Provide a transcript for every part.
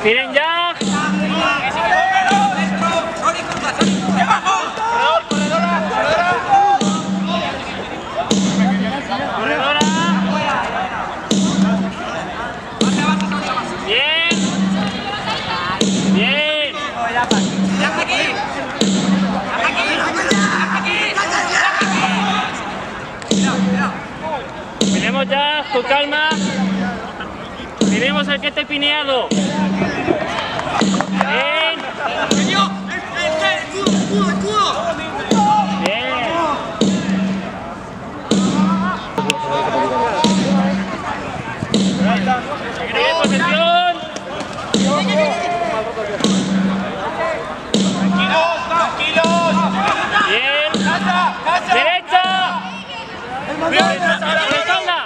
Miren ya. Corredora. Bien. Bien. Miremos ya, con calma. Miremos al que esté pineado. Bien. Bien. Bien, posesión. Tranquilos. Bien. Derecha. Espalda.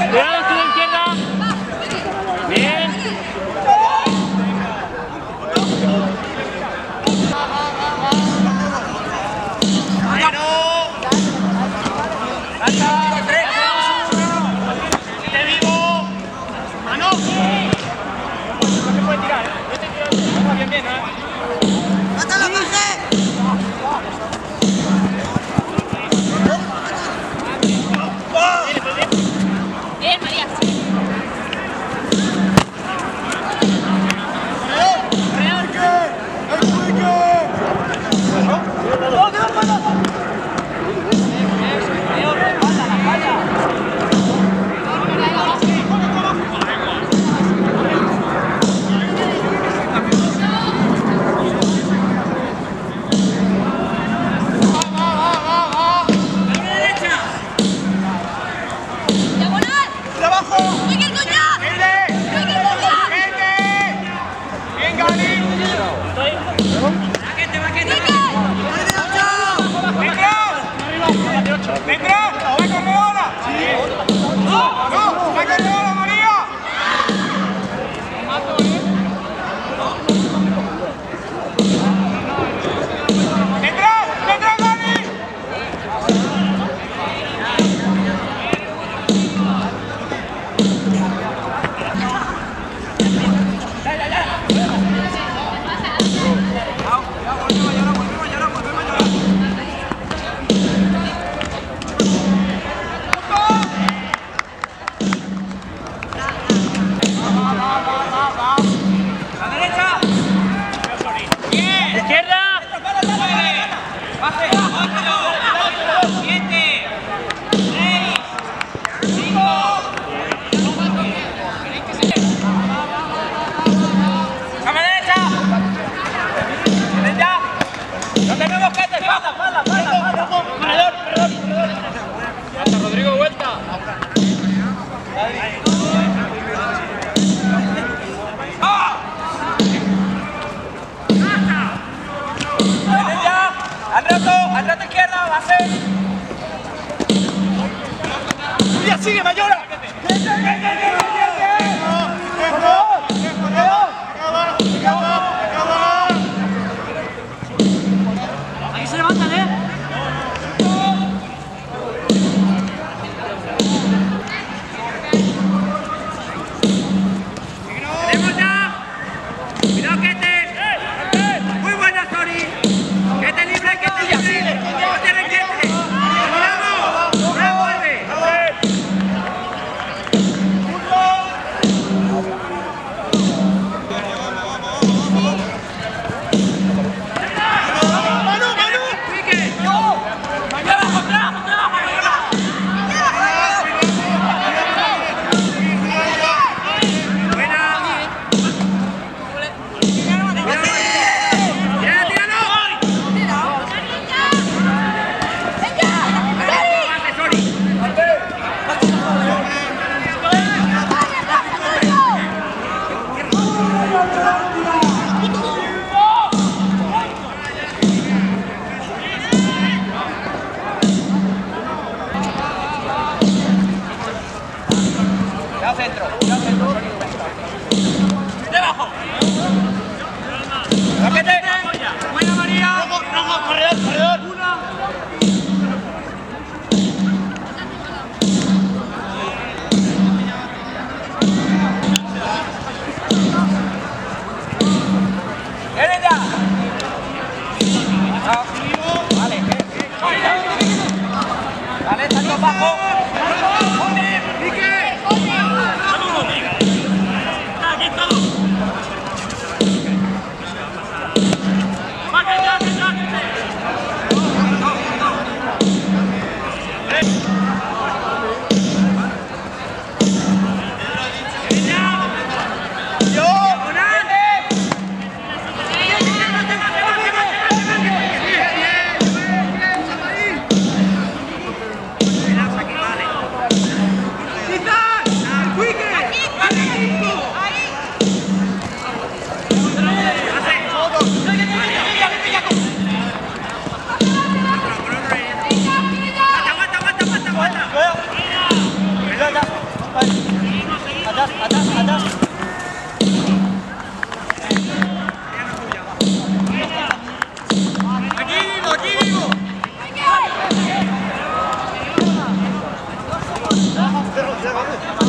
Cuidado con la izquierda. Bien. ¡Esté vivo! ¡Mano! No se puede tirar, ¿eh? No te tiras bien, bien, ¿eh? ¡Mátalo, Jorge! Bien, María. Al rato izquierda, va a ser. ¡Ya sigue, Mayora! Aquí se levantan, ¿eh? ¡Tenemos ya! ¡Cuidado, Kete! ¡Muy buena, Sori! ¡Kete libre, Kete libre! ¡No tiene Kete! ¡Cuidado! ¡No vuelve! Cuidado centro, Sonido. ¡Debajo! ¡Raquete! ¡Buena María! Rojo, corredor. ¡Vienen ya! Vale, vale, salto bajo. Atrás. Aquí vivo. Perro,